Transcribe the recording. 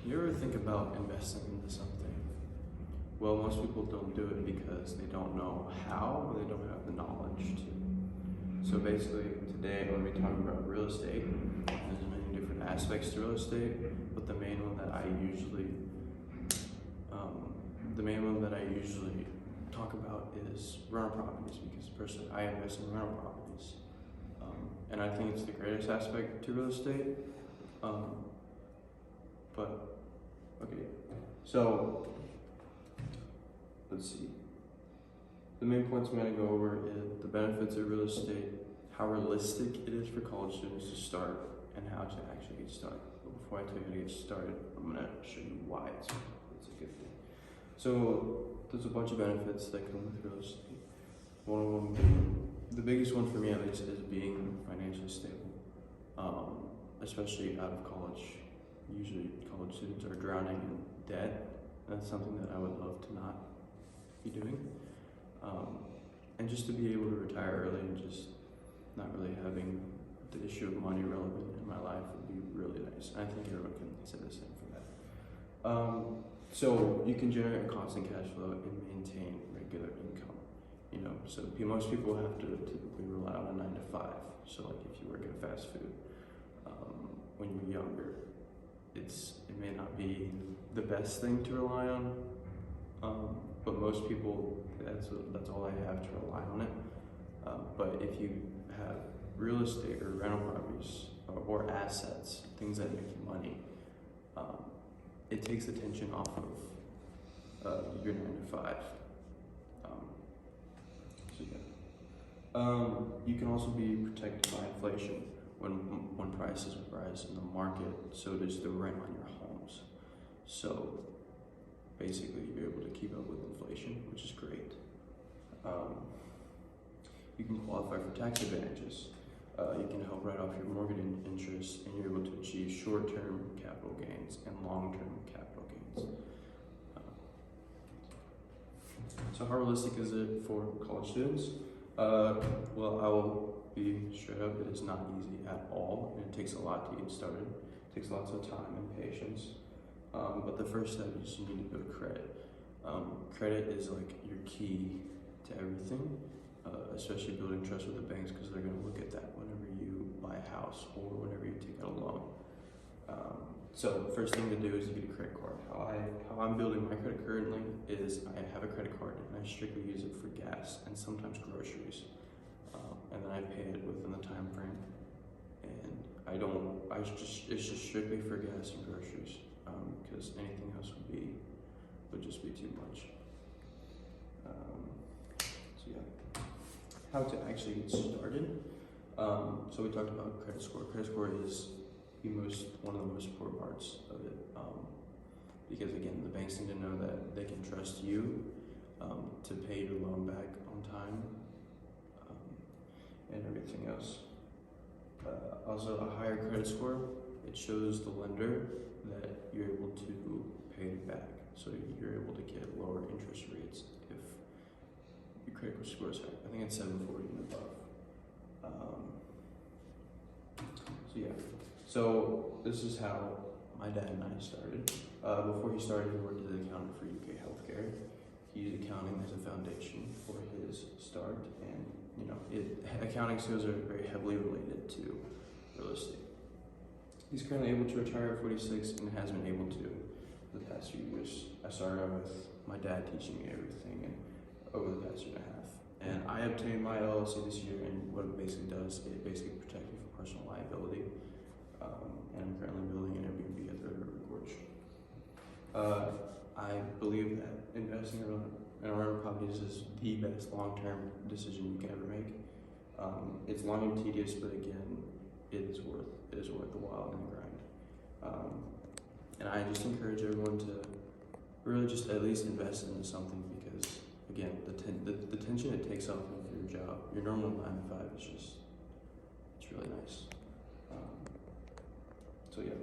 You ever think about investing into something? Well, most people don't do it because they don't know how or they don't have the knowledge to. So basically, today when we talk about real estate, there's many different aspects to real estate, but the main one that I usually talk about is rental properties because personally I invest in rental properties, and I think it's the greatest aspect to real estate. But okay, so let's see. The main points I'm going to go over is the benefits of real estate, how realistic it is for college students to start, and how to actually get started. But before I tell you how to get started, I'm going to show you why it's a good thing. So there's a bunch of benefits that come with real estate. One of them being, the biggest one for me at least, is being financially stable, especially out of college. Usually college students are drowning in debt. That's something that I would love to not be doing. And just to be able to retire early and just not really having the issue of money relevant in my life would be really nice. I think everyone can say the same for that. So you can generate a constant cash flow and maintain regular income. So most people have to typically rely on a 9 to 5. So like if you work at a fast food, when you're younger, it may not be the best thing to rely on, but most people, that's all they have to rely on it. But if you have real estate or rental properties or assets, things that make you money, it takes attention off of your 9 to 5. You can also be protected by inflation. When prices rise in the market, so does the rent on your homes. So basically, you're able to keep up with inflation, which is great. You can qualify for tax advantages. You can help write off your mortgage interest, and you're able to achieve short-term capital gains and long-term capital gains. So how realistic is it for college students? Well, I will be straight up, it is not easy at all, and it takes a lot to get started. It takes lots of time and patience. But the first step is you need to build credit. Credit is like your key to everything, especially building trust with the banks, because they're going to look at that whenever you buy a house or whenever you take out a loan. So the first thing to do is you get a credit card. How I'm building my credit currently is I have a credit card and I strictly use it for gas and sometimes groceries. And then I pay it within the time frame. And it's just strictly for gas and groceries, because anything else would just be too much. So yeah, how to actually get started. So we talked about credit score. Credit score is one of the most important parts of it, because again, the banks need to know that they can trust you to pay your loan back on time, and everything else. Also, a higher credit score, it shows the lender that you're able to pay it back. So you're able to get lower interest rates if your credit score is high. I think it's 740 and above. So yeah. So this is how my dad and I started. Before he started, he worked as an accountant for UK Healthcare. He used accounting as a foundation for his start, and accounting skills are very heavily related to real estate. He's currently able to retire at 46 and has been able to for the past few years. I started out with my dad teaching me everything, and over the past year and a half. And I obtained my LLC this year, and what it basically does, it basically protects me from personal liability. And I'm currently building an Airbnb at the River Gorge. I believe that investing in rental properties is the best long-term decision you can ever make. It's long and tedious, but again, it is worth the while and the grind. And I just encourage everyone to really just at least invest into something, because again, the tension it takes off of your job, your normal 9 to 5 it's really nice. So yeah.